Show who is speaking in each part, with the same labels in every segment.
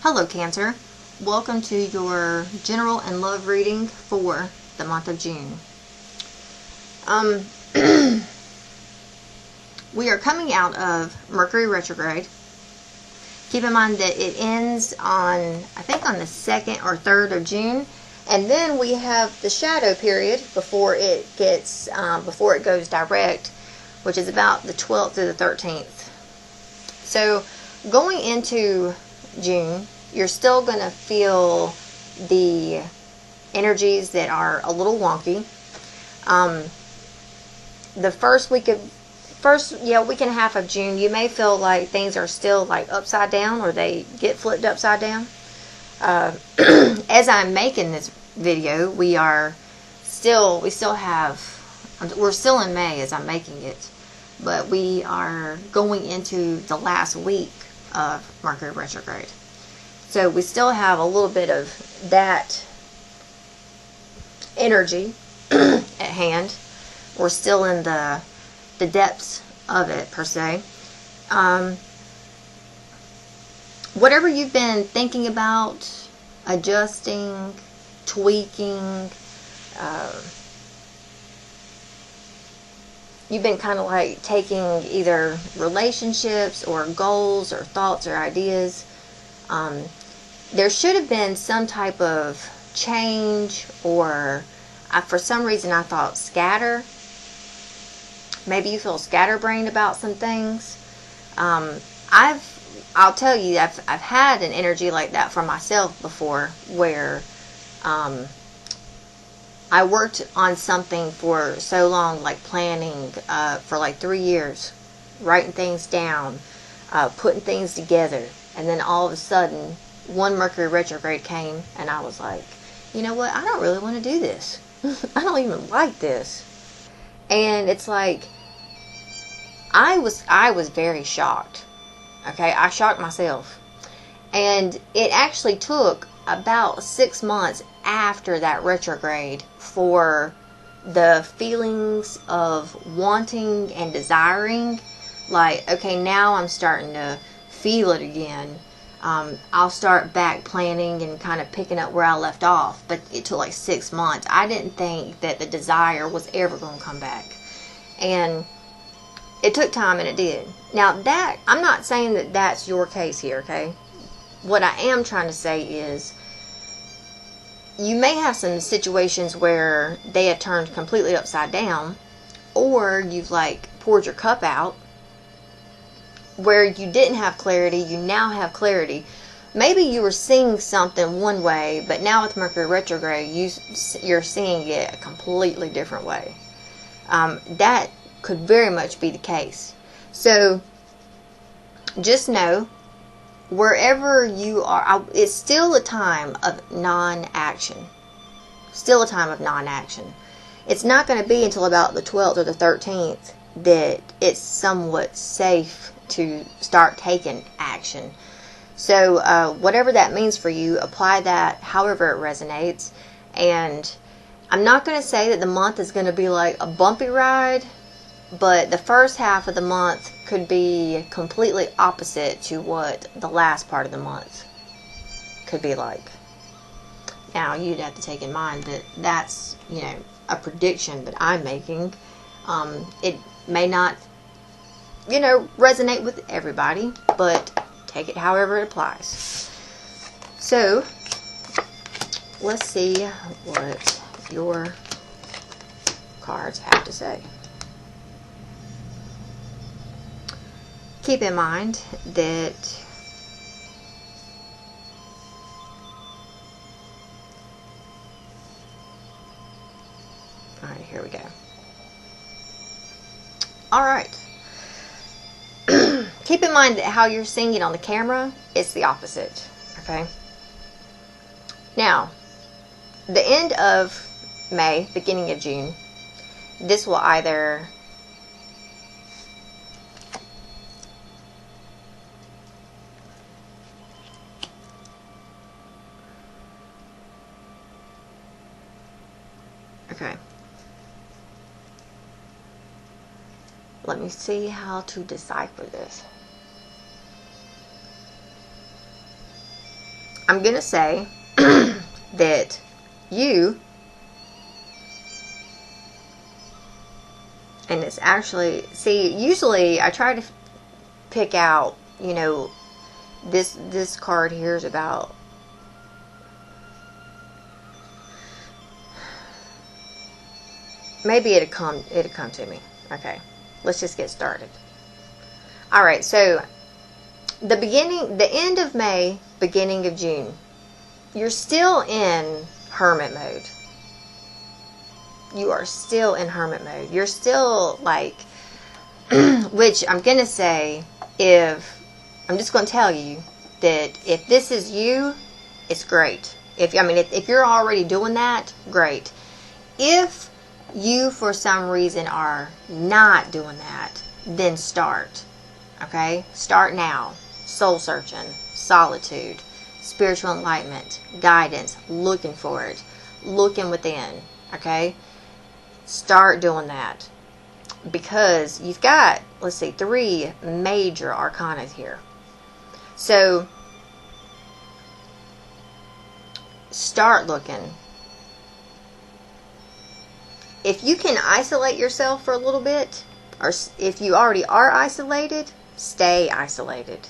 Speaker 1: Hello Cancer, welcome to your general and love reading for the month of June. We are coming out of Mercury retrograde. Keep in mind that it ends on, I think on the 2nd or 3rd of June, and then we have the shadow period before it goes direct, which is about the 12th through the 13th. So going into June, you're still going to feel the energies that are a little wonky. The week and a half of June, you may feel like things are still like upside down, or they get flipped upside down. As I'm making this video, we're still in May as I'm making it, but we are going into the last week of Mercury retrograde. So we still have a little bit of that energy at hand. We're still in the depths of it, per se. Whatever you've been thinking about, adjusting, tweaking, you've been kind of like taking either relationships or goals or thoughts or ideas. There should have been some type of change, or for some reason I thought scatter. Maybe you feel scatterbrained about some things. I'll tell you, I've had an energy like that for myself before, where I worked on something for so long, like planning for like 3 years, writing things down, putting things together, and then all of a sudden one Mercury retrograde came, and I was like, you know what, I don't really want to do this. I don't even like this. And it's like, I was very shocked. Okay, I shocked myself. And it actually took about 6 months after that retrograde for the feelings of wanting and desiring, like, okay, now I'm starting to feel it again. I'll start back planning and kind of picking up where I left off. But it took like 6 months. I didn't think that the desire was ever going to come back. And it took time, and it did. Now, I'm not saying that that's your case here, okay? What I am trying to say is, you may have some situations where they have turned completely upside down, or you've like poured your cup out, where you didn't have clarity, you now have clarity. Maybe you were seeing something one way, but now with Mercury retrograde, you're seeing it a completely different way. That could very much be the case. So just know, wherever you are, it's still a time of non-action. Still a time of non-action. It's not going to be until about the 12th or the 13th that it's somewhat safe to start taking action. So whatever that means for you, apply that however it resonates. And I'm not going to say that the month is going to be like a bumpy ride, but the first half of the month could be completely opposite to what the last part of the month could be like. Now, you'd have to take in mind that that's, a prediction that I'm making. It may not, resonate with everybody, but take it however it applies. So, let's see what your cards have to say. Keep in mind that alright, here we go. Alright. Keep in mind that how you're seeing it on the camera, it's the opposite. Okay? Now, the end of May, beginning of June, this will either okay. Let me see how to decipher this. I'm going to say that you, and it's actually, see, usually I try to pick out, you know, this card here is about, maybe it'll come to me. Okay, let's just get started. All right, so the end of May, beginning of June, you're still in hermit mode. You are still in hermit mode. You're still like, which I'm going to say, I'm just going to tell you that if this is you, it's great. If you're already doing that, great. If you, for some reason, are not doing that, then start. Okay? Start now. Soul searching, solitude, spiritual enlightenment, guidance, looking for it, looking within. Okay? Start doing that. Because you've got, let's see, 3 major arcana here. So, start looking. If you can isolate yourself for a little bit, or if you already are isolated, stay isolated.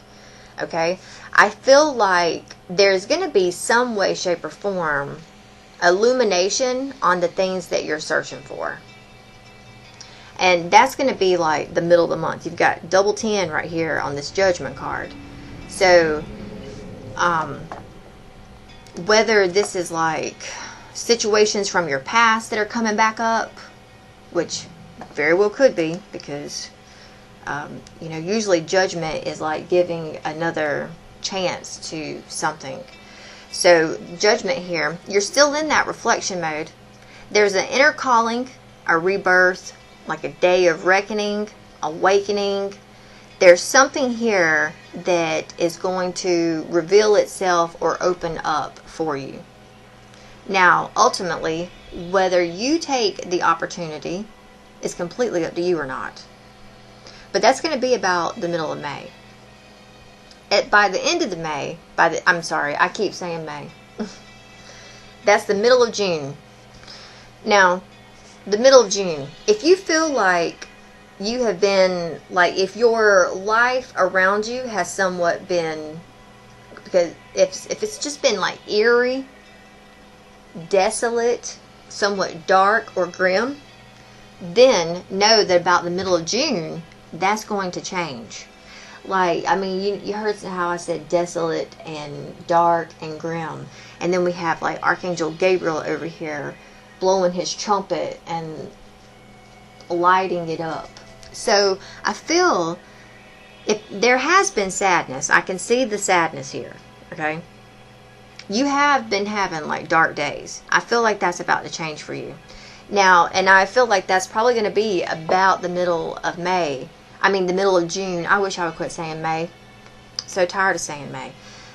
Speaker 1: Okay? I feel like there's going to be some way, shape, or form illumination on the things that you're searching for. And that's going to be like the middle of the month. You've got double 10 right here on this judgment card. So, whether this is like situations from your past that are coming back up, which very well could be, because, you know, usually judgment is like giving another chance to something. So, judgment here, you're still in that reflection mode. There's an inner calling, a rebirth, like a day of reckoning, awakening. There's something here that is going to reveal itself or open up for you. Now, ultimately, whether you take the opportunity is completely up to you or not. But that's going to be about the middle of May. By the end of the May, I'm sorry, I keep saying May. That's the middle of June. Now, the middle of June, if you feel like you have been, like, if your life around you has somewhat been, because if it's just been like eerie, desolate, somewhat dark or grim, then know that about the middle of June, that's going to change. Like, I mean, you heard how I said desolate and dark and grim. And then we have like Archangel Gabriel over here blowing his trumpet and lighting it up. So I feel if there has been sadness, I can see the sadness here. Okay? You have been having like dark days. I feel like that's about to change for you. Now, and I feel like that's probably going to be about the middle of May. I mean, the middle of June. I wish I would quit saying May. So tired of saying May.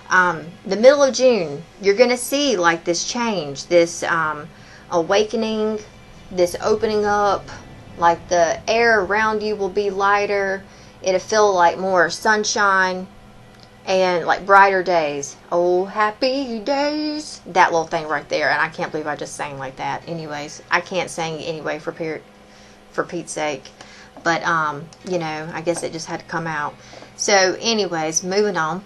Speaker 1: The middle of June, you're going to see like this change, this awakening, this opening up. Like the air around you will be lighter. It'll feel like more sunshine and like brighter days. Oh, happy days. That little thing right there. And I can't believe I just sang like that. Anyways, I can't sing anyway for Pete's sake. But, you know, I guess it just had to come out. So, anyways, moving on.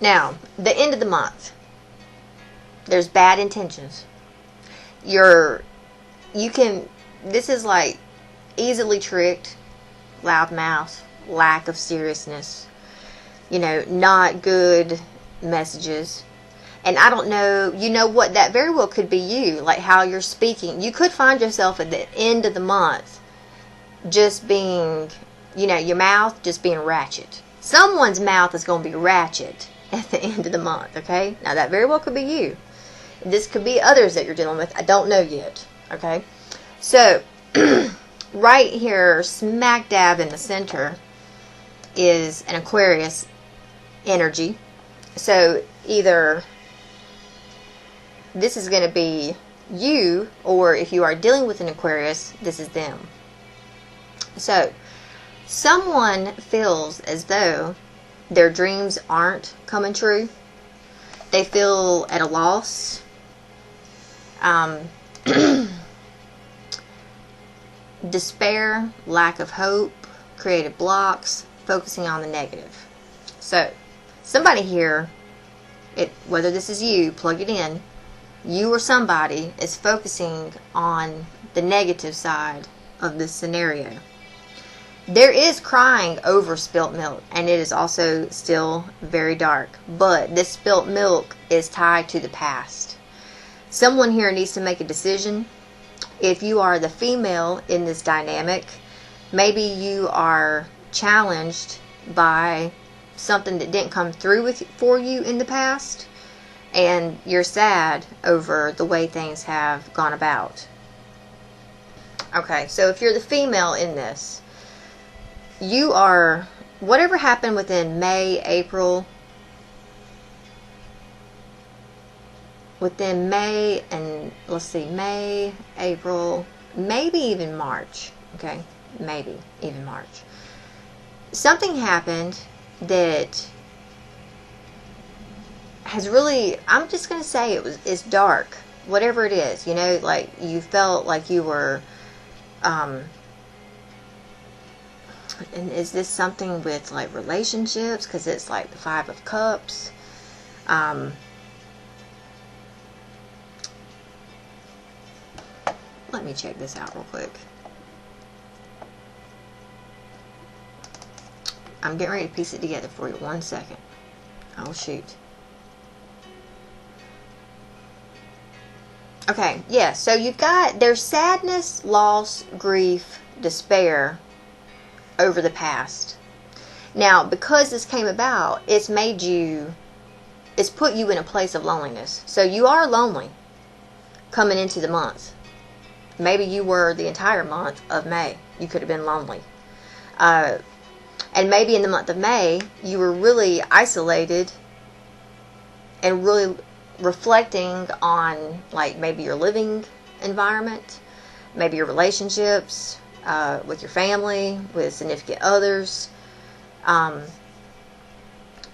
Speaker 1: Now, the end of the month. There's bad intentions. This is like easily tricked, loudmouth, lack of seriousness, you know, not good messages. And I don't know, you know what, that very well could be you, like how you're speaking. You could find yourself at the end of the month just being, you know, your mouth just being ratchet. Someone's mouth is going to be ratchet at the end of the month, okay? Now, that very well could be you. This could be others that you're dealing with. I don't know yet, okay? So, right here, smack dab in the center, is an Aquarius energy. So, either this is going to be you, or if you are dealing with an Aquarius, this is them. So, someone feels as though their dreams aren't coming true. They feel at a loss. Despair, lack of hope, creative blocks, focusing on the negative. So, somebody here, whether this is you, plug it in, you or somebody is focusing on the negative side of this scenario. There is crying over spilt milk, and it is also still very dark. But this spilt milk is tied to the past. Someone here needs to make a decision. If you are the female in this dynamic, maybe you are challenged by something that didn't come through for you in the past, and you're sad over the way things have gone about. Okay, so if you're the female in this, you are, whatever happened within May, April, within May and, let's see, May, April, maybe even March, okay, maybe even March. Something happened that has really, I'm just going to say it's dark, whatever it is, you know, like you felt like you were, and is this something with like relationships? Because it's like the 5 of Cups. Let me check this out real quick. I'm getting ready to piece it together for you. 1 second. Oh, shoot. Okay, yeah, so you've got, there's sadness, loss, grief, despair over the past. Now, because this came about, it's put you in a place of loneliness. So you are lonely coming into the month. Maybe you were the entire month of May. You could have been lonely. And maybe in the month of May, you were really isolated and really reflecting on, like, maybe your living environment, maybe your relationships with your family, with significant others.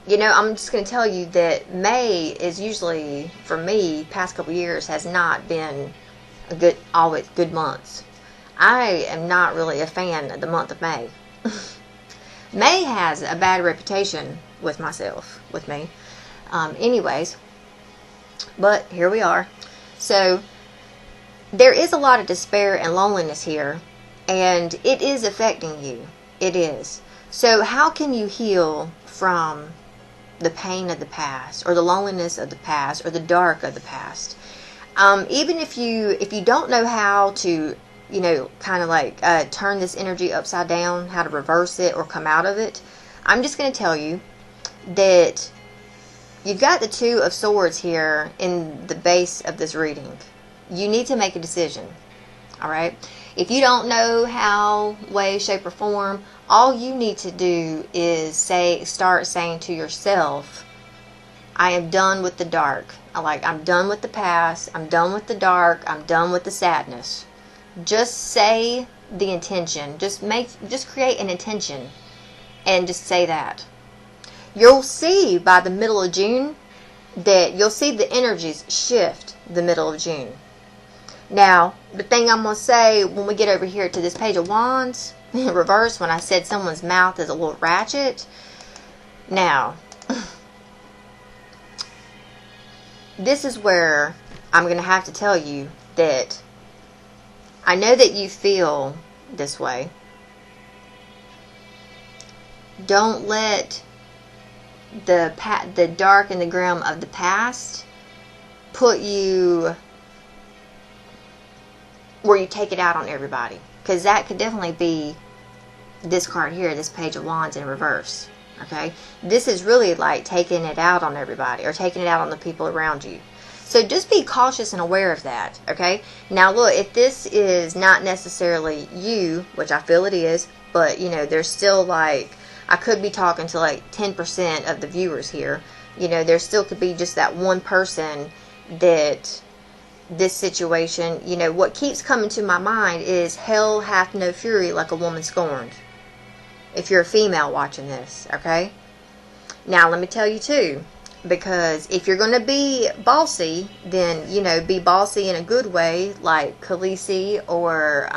Speaker 1: You know, I'm just going to tell you that May is usually, for me, past couple years, has not been always good months. I am not really a fan of the month of May. May has a bad reputation with me. Anyways, but here we are. So there is a lot of despair and loneliness here, and it is affecting you. It is. So how can you heal from the pain of the past, or the loneliness of the past, or the dark of the past? Even if you don't know how to, you know, kind of like turn this energy upside down, how to reverse it or come out of it, I'm just going to tell you that you've got the 2 of Swords here in the base of this reading. You need to make a decision. All right? If you don't know how, way, shape, or form, all you need to do is start saying to yourself, I am done with the dark. I'm done with the past. I'm done with the dark. I'm done with the sadness. Just say the intention. Just create an intention and just say that. You'll see by the middle of June that you'll see the energies shift the middle of June. Now, the thing I'm going to say when we get over here to this Page of Wands in reverse, when I said someone's mouth is a little ratchet. Now, this is where I'm going to have to tell you that I know that you feel this way. Don't let the dark and the grim of the past put you where you take it out on everybody. Because that could definitely be this card here, this Page of Wands in reverse. Okay? This is really like taking it out on everybody, or taking it out on the people around you. So just be cautious and aware of that. Okay? Now look, if this is not necessarily you, which I feel it is, but you know, there's still like, I could be talking to like 10% of the viewers here. You know, there still could be just that one person that this situation, you know, what keeps coming to my mind is hell hath no fury like a woman scorned. If you're a female watching this, okay? Now, let me tell you too, Because if you're going to be bossy, then, you know, be bossy in a good way, like Khaleesi or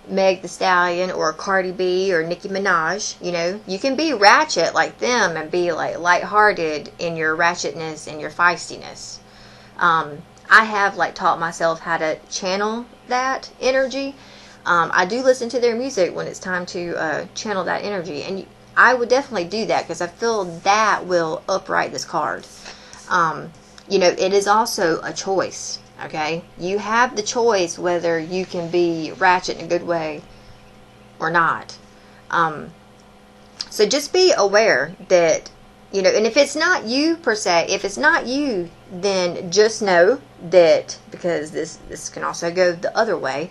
Speaker 1: Meg the Stallion or Cardi B or Nicki Minaj. You know, you can be ratchet like them and be like lighthearted in your ratchetness and your feistiness. I have like taught myself how to channel that energy. I do listen to their music when it's time to channel that energy, and I would definitely do that because I feel that will upright this card. You know, it is also a choice, okay? You have the choice whether you can be ratchet in a good way or not. So just be aware that, you know, and if it's not you per se, if it's not you, then just know that, because this can also go the other way,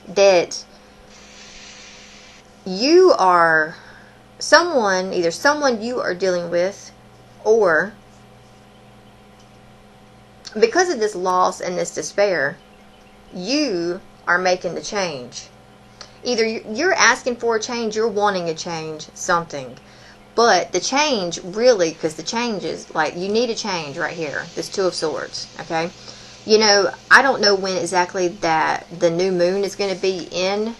Speaker 1: that you are someone, either someone you are dealing with, or because of this loss and this despair, you are making the change. Either you're asking for a change, you're wanting to change something. But the change really, because the change is like, you need a change right here. This Two of Swords, okay? You know, I don't know when exactly that the new moon is going to be in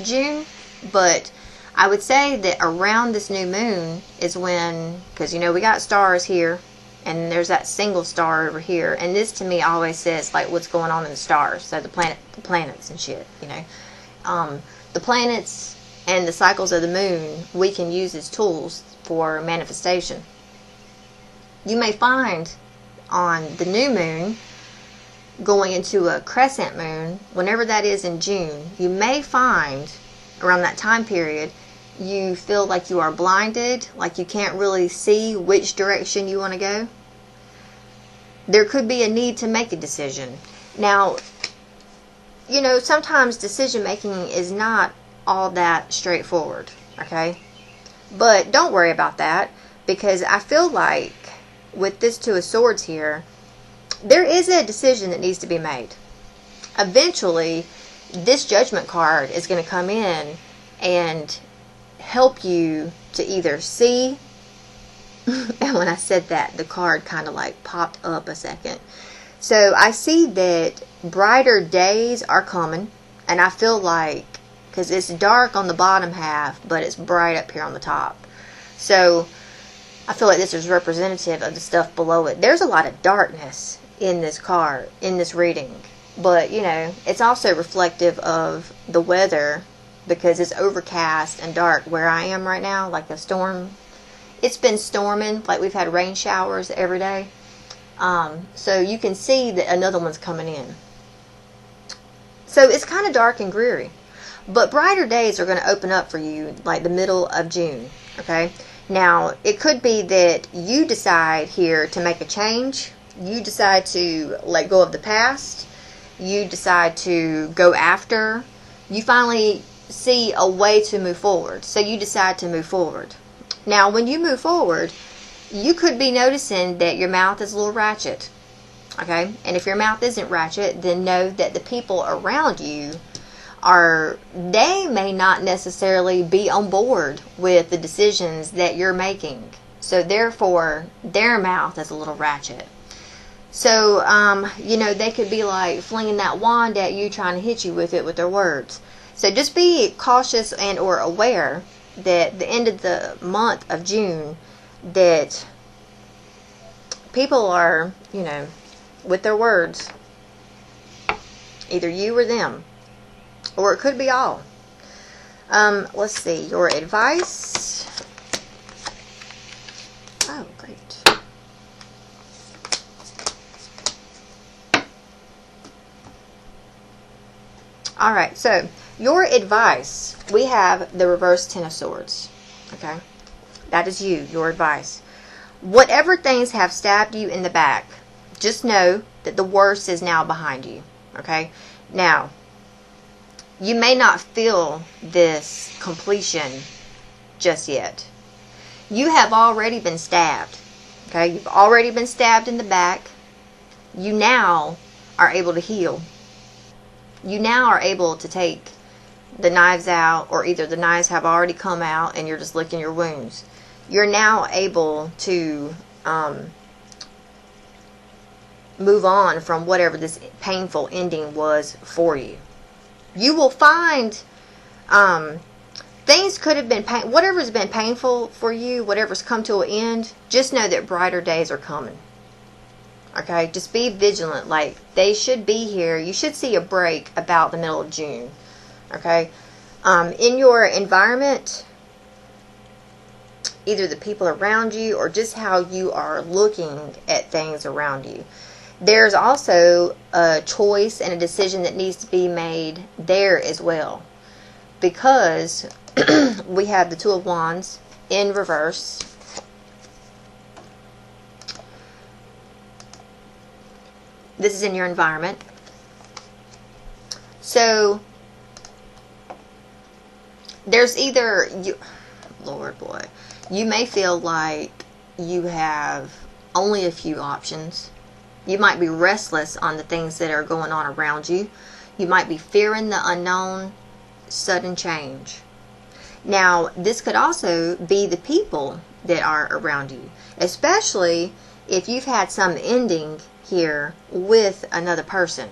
Speaker 1: June, but I would say that around this new moon is when, because, you know, we got stars here, and there's that single star over here, and this to me always says, like, what's going on in the stars, so the planets and shit, you know. The planets and the cycles of the moon, we can use as tools for manifestation. You may find on the new moon, going into a crescent moon, whenever that is in June, you may find around that time period, you feel like you are blinded, like you can't really see which direction you want to go. There could be a need to make a decision. Now, you know, sometimes decision making is not all that straightforward, okay? But don't worry about that, because I feel like with this Two of Swords here, there is a decision that needs to be made. Eventually, this Judgment card is going to come in and help you to either see, and when I said that, the card kind of like popped up a second. So I see that brighter days are coming, and I feel like, because it's dark on the bottom half, but it's bright up here on the top. So I feel like this is representative of the stuff below it. There's a lot of darkness in this card, in this reading. But, you know, it's also reflective of the weather, because it's overcast and dark where I am right now, like a storm. It's been storming, like we've had rain showers every day. So you can see that another one's coming in. So it's kind of dark and dreary. But brighter days are going to open up for you like the middle of June, okay? Now, it could be that you decide here to make a change. You decide to let go of the past. You decide to go after. You finally see a way to move forward. So you decide to move forward. Now, when you move forward, you could be noticing that your mouth is a little ratchet. Okay? And if your mouth isn't ratchet, then know that the people around you they may not necessarily be on board with the decisions that you're making. So therefore, their mouth is a little ratchet. So, you know, they could be like flinging that wand at you, trying to hit you with it with their words. So just be cautious and or aware that the end of the month of June, that people are, you know, with their words, either you or them, or it could be all. Let's see, your advice. Oh, great. Alright, so your advice, we have the reverse Ten of Swords. Okay? That is you, your advice. Whatever things have stabbed you in the back, just know that the worst is now behind you. Okay? Now, you may not feel this completion just yet. You have already been stabbed. Okay? You've already been stabbed in the back. You now are able to heal. You now are able to take the knives out, or either the knives have already come out and you're just licking your wounds. You're now able to move on from whatever this painful ending was for you. You will find things could have been whatever's been painful for you, whatever's come to an end, just know that brighter days are coming. Okay, just be vigilant. Like, they should be here. You should see a break about the middle of June. Okay, in your environment, either the people around you or just how you are looking at things around you. There's also a choice and a decision that needs to be made there as well. Because we have the Two of Wands in reverse. This is in your environment. So, there's either, Lord boy, you may feel like you have only a few options. You might be restless on the things that are going on around you. You might be fearing the unknown, sudden change. Now, this could also be the people that are around you, especially if you've had some ending here with another person.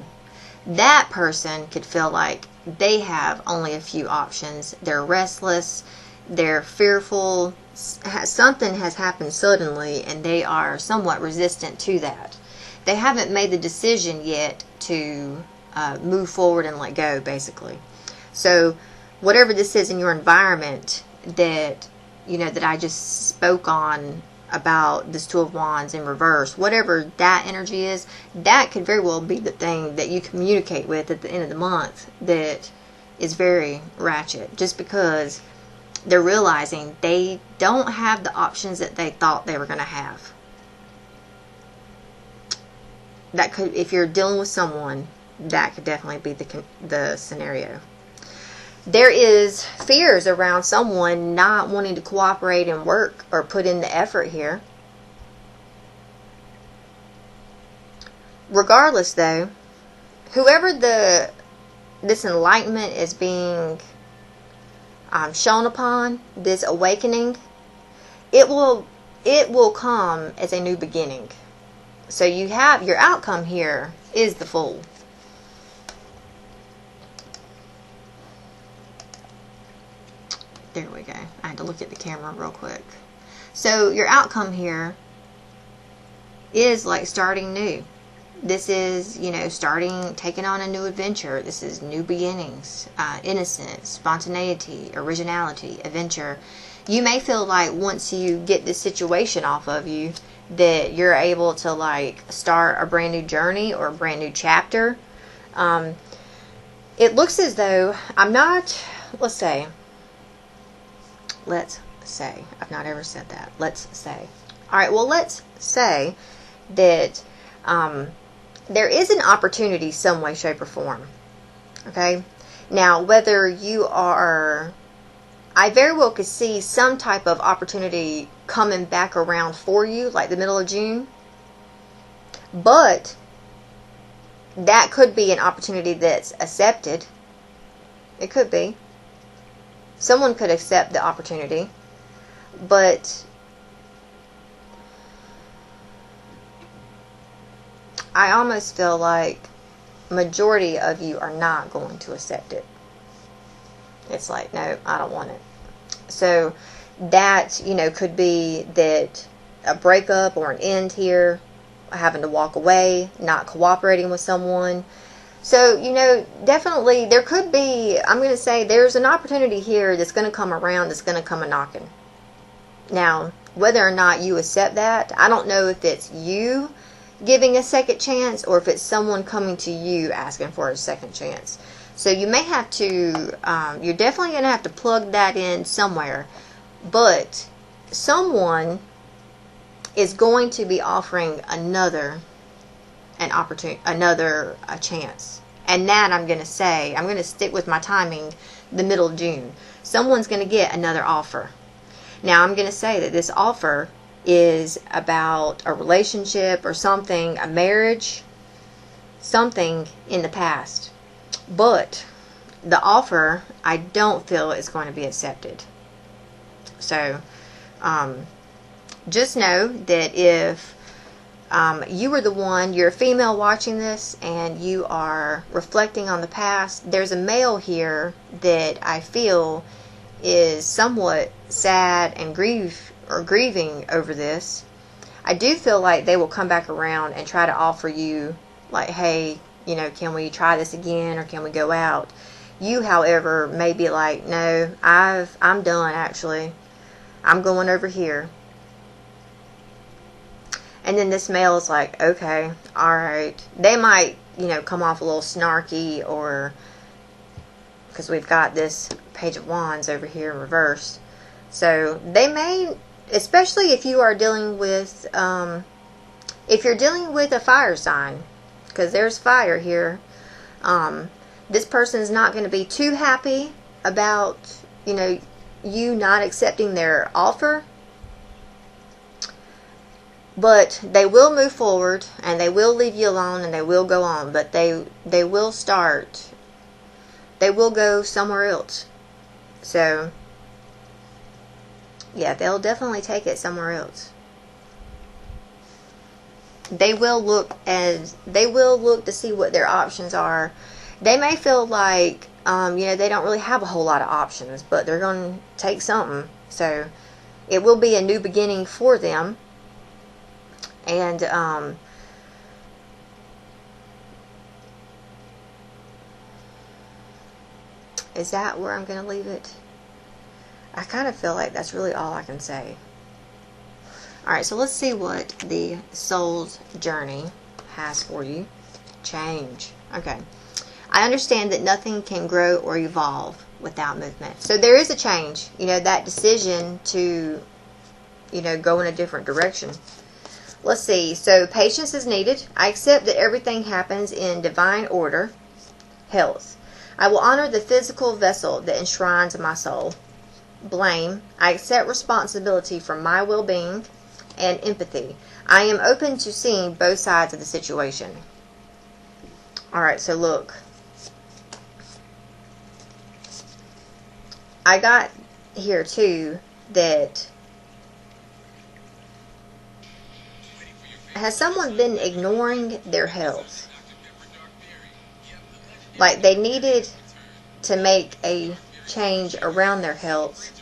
Speaker 1: That person could feel like they have only a few options. They're restless, they're fearful, something has happened suddenly, and they are somewhat resistant to that. They haven't made the decision yet to move forward and let go, basically. So, whatever this is in your environment that, that I just spoke on about this Two of Wands in reverse, whatever that energy is, that could very well be the thing that you communicate with at the end of the month that is very ratchet, just because they're realizing they don't have the options that they thought they were going to have. That could, if you're dealing with someone, that could definitely be the scenario. There is fears around someone not wanting to cooperate and work or put in the effort here. Regardless, though, whoever this enlightenment is being shown upon, this awakening, it will come as a new beginning. So you have your outcome here is the Fool. There we go. I had to look at the camera real quick. So your outcome here is like starting new. This is, taking on a new adventure. This is new beginnings, innocence, spontaneity, originality, adventure. You may feel like once you get this situation off of you, that you're able to like start a brand new journey or a brand new chapter. It looks as though let's say, I've not ever said that. Let's say. Alright, well, let's say that there is an opportunity some way, shape, or form. Okay? Now, whether you are... I very well could see some type of opportunity coming back around for you, like the middle of June. But that could be an opportunity that's accepted. It could be. Someone could accept the opportunity. But I almost feel like majority of you are not going to accept it. It's like, no, I don't want it. So that, could be that a breakup or an end here, having to walk away, not cooperating with someone. So, definitely there could be, I'm going to say there's an opportunity here that's going to come around, that's going to come a-knocking. Now, whether or not you accept that, I don't know if it's you giving a second chance or if it's someone coming to you asking for a second chance. So you may have to, you're definitely going to have to plug that in somewhere. But someone is going to be offering another chance. And that I'm going to say, I'm going to stick with my timing, the middle of June. Someone's going to get another offer. Now I'm going to say that this offer is about a relationship or something, a marriage, something in the past. But the offer, I don't feel is going to be accepted. So, just know that if you were the one, you're a female watching this, and you are reflecting on the past, there's a male here that I feel is somewhat sad and grieving over this. I do feel like they will come back around and try to offer you, like, hey, you know, can we try this again, or can we go out? You, however, may be like, no, I'm done, actually. I'm going over here. And then this male is like, okay, alright. They might, you know, come off a little snarky, or because we've got this Page of Wands over here in reverse. So they may, especially if you are dealing with, if you're dealing with a fire sign, because there's fire here, this person is not going to be too happy about, you know, you not accepting their offer. But they will move forward, and they will leave you alone, and they will go on. But they will start. They will go somewhere else. So, yeah, they'll definitely take it somewhere else. They will look to see what their options are. They may feel like, you know, they don't really have a whole lot of options, but they're going to take something. So, it will be a new beginning for them. And, is that where I'm going to leave it? I kind of feel like that's really all I can say. Alright, so let's see what the soul's journey has for you. Change. Okay. I understand that nothing can grow or evolve without movement. So there is a change. You know, that decision to, you know, go in a different direction. Let's see. So patience is needed. I accept that everything happens in divine order. Health. I will honor the physical vessel that enshrines my soul. Blame. I accept responsibility for my well-being. And empathy. I am open to seeing both sides of the situation. Alright, so look. I got here too that has someone been ignoring their health? Like they needed to make a change around their health,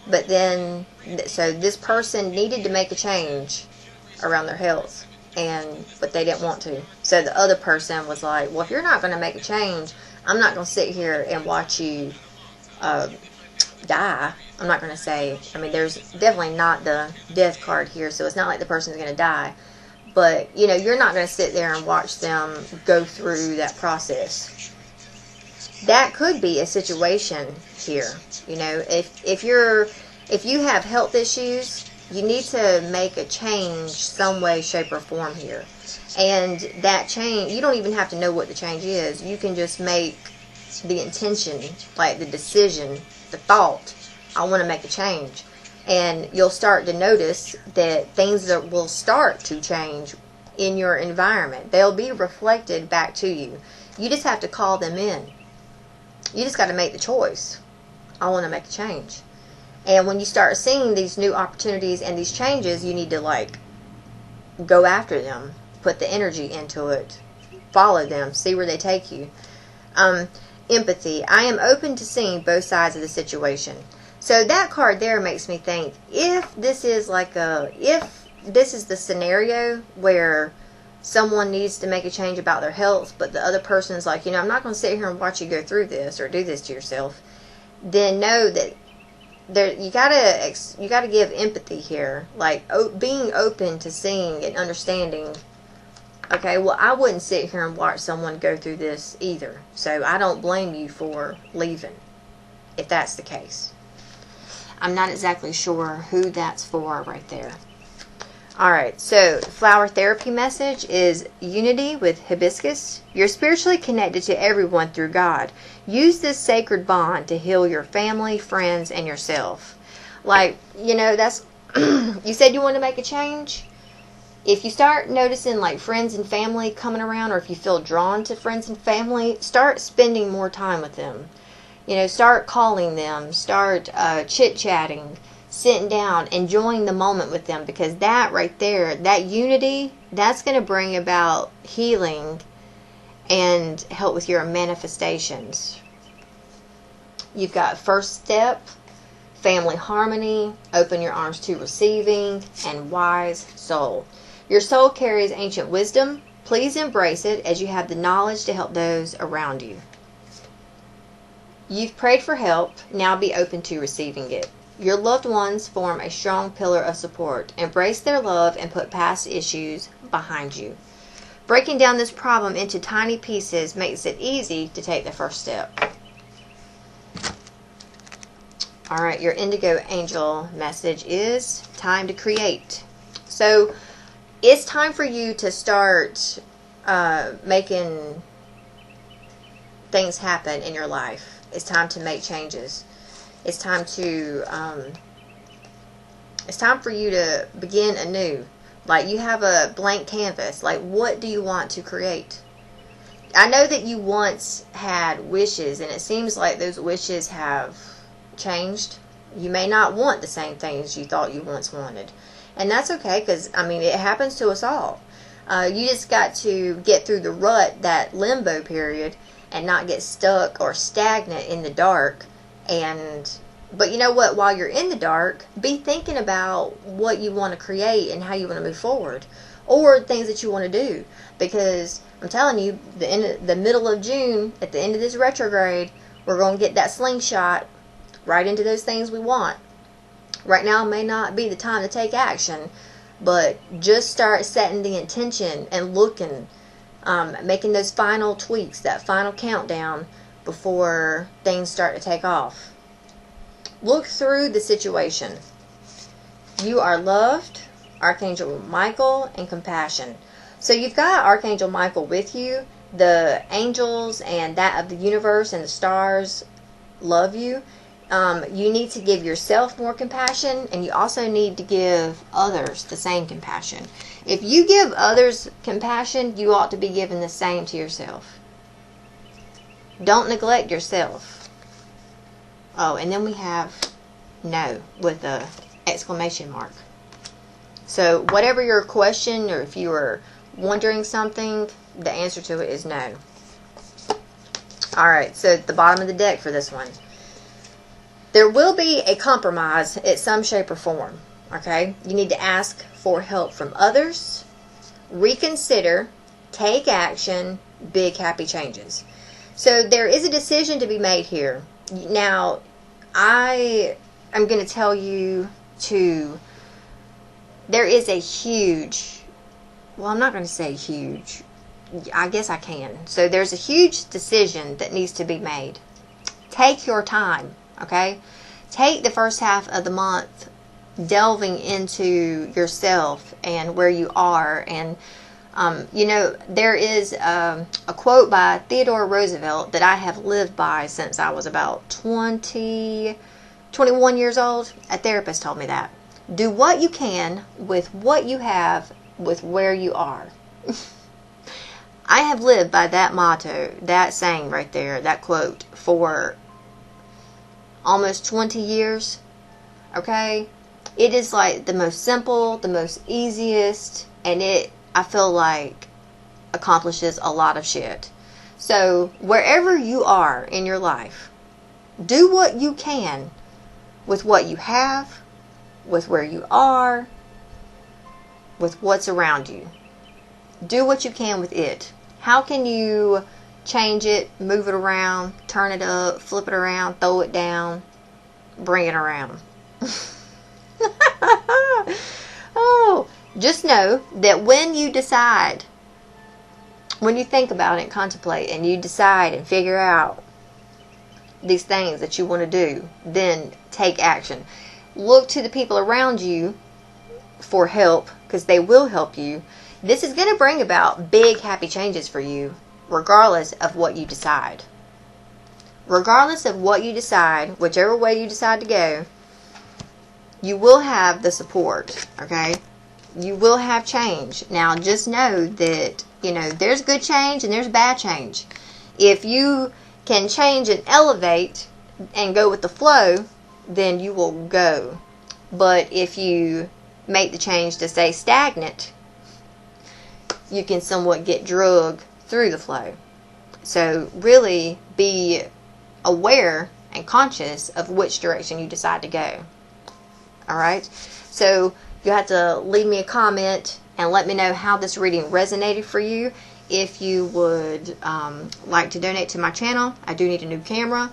Speaker 1: but then, so this person needed to make a change around their health, but they didn't want to. So the other person was like, well, if you're not going to make a change, I'm not going to sit here and watch you die. I'm not going to say, I mean, there's definitely not the death card here, so it's not like the person's going to die. But, you know, you're not going to sit there and watch them go through that process. That could be a situation here. You know, if you have health issues, you need to make a change some way, shape, or form here. And that change, you don't even have to know what the change is. You can just make the intention, like the decision, the thought, I want to make a change. And you'll start to notice that things will start to change in your environment. They'll be reflected back to you. You just have to call them in. You just got to make the choice. I want to make a change. And when you start seeing these new opportunities and these changes, you need to like go after them. Put the energy into it. Follow them. See where they take you. Empathy. I am open to seeing both sides of the situation. So that card there makes me think, if this is the scenario where someone needs to make a change about their health, but the other person is like, you know, I'm not going to sit here and watch you go through this or do this to yourself, then know that you gotta give empathy here, like being open to seeing and understanding. Okay, well, I wouldn't sit here and watch someone go through this either, so I don't blame you for leaving, if that's the case. I'm not exactly sure who that's for right there. Alright, so flower therapy message is unity with hibiscus. You're spiritually connected to everyone through God. Use this sacred bond to heal your family, friends, and yourself. Like, you know, that's you said you want to make a change. If you start noticing like friends and family coming around, or if you feel drawn to friends and family, start spending more time with them. You know, start calling them, start chit-chatting, sitting down, enjoying the moment with them, because that right there, that unity, that's going to bring about healing and help with your manifestations. You've got first step, family harmony, open your arms to receiving, and wise soul. Your soul carries ancient wisdom. Please embrace it as you have the knowledge to help those around you. You've prayed for help. Now be open to receiving it. Your loved ones form a strong pillar of support. Embrace their love and put past issues behind you. Breaking down this problem into tiny pieces makes it easy to take the first step. Alright, your Indigo Angel message is time to create. So, it's time for you to start making things happen in your life. It's time to make changes. It's time to, it's time for you to begin anew. Like, you have a blank canvas. Like, what do you want to create? I know that you once had wishes, and it seems like those wishes have changed. You may not want the same things you thought you once wanted. And that's okay, because, I mean, it happens to us all. You just got to get through the rut, that limbo period, and not get stuck or stagnant in the dark. But you know what? While you're in the dark, be thinking about what you want to create and how you want to move forward, or things that you want to do. Because I'm telling you, the middle of June, at the end of this retrograde, we're going to get that slingshot right into those things we want. Right now may not be the time to take action, but just start setting the intention and looking, making those final tweaks, that final countdown before things start to take off. Look through the situation. You are loved, Archangel Michael, and compassion. So you've got Archangel Michael with you. The angels and that of the universe and the stars love you. You need to give yourself more compassion, and you also need to give others the same compassion. If you give others compassion, you ought to be giving the same to yourself. Don't neglect yourself. Oh, and then we have no with a exclamation mark. So whatever your question, or if you were wondering something, the answer to it is no. Alright, so at the bottom of the deck for this one, there will be a compromise in some shape or form. Okay? You need to ask for help from others, reconsider, take action, big happy changes. So there is a decision to be made here. Now, I am going to tell you there is a huge, well, I'm not going to say huge, I guess I can. So there's a huge decision that needs to be made. Take your time, okay? Take the first half of the month delving into yourself and where you are. And, you know, there is a quote by Theodore Roosevelt that I have lived by since I was about 21 years old. A therapist told me that. Do what you can with what you have, with where you are. I have lived by that motto, that saying right there, that quote, for almost 20 years. Okay? It is like the most simple, the most easiest, and it, I feel like, accomplishes a lot of shit. So, wherever you are in your life, do what you can with what you have, with where you are, with what's around you. Do what you can with it. How can you change it, move it around, turn it up, flip it around, throw it down, bring it around? Oh, just know that when you decide, when you think about it and contemplate, and you decide and figure out these things that you want to do, then take action. Look to the people around you for help, because they will help you. This is going to bring about big happy changes for you, regardless of what you decide. Regardless of what you decide, whichever way you decide to go, you will have the support, okay? You will have change. Now, just know that, you know, there's good change and there's bad change. If you can change and elevate and go with the flow, then you will go. But if you make the change to stay stagnant, you can somewhat get drugged through the flow. So really be aware and conscious of which direction you decide to go. Alright? So you have to leave me a comment and let me know how this reading resonated for you. If you would like to donate to my channel, I do need a new camera.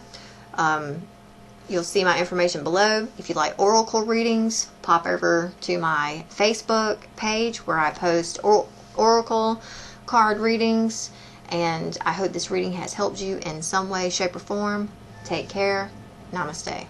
Speaker 1: You'll see my information below. If you like oracle readings, pop over to my Facebook page where I post oracle card readings. And I hope this reading has helped you in some way, shape, or form. Take care. Namaste.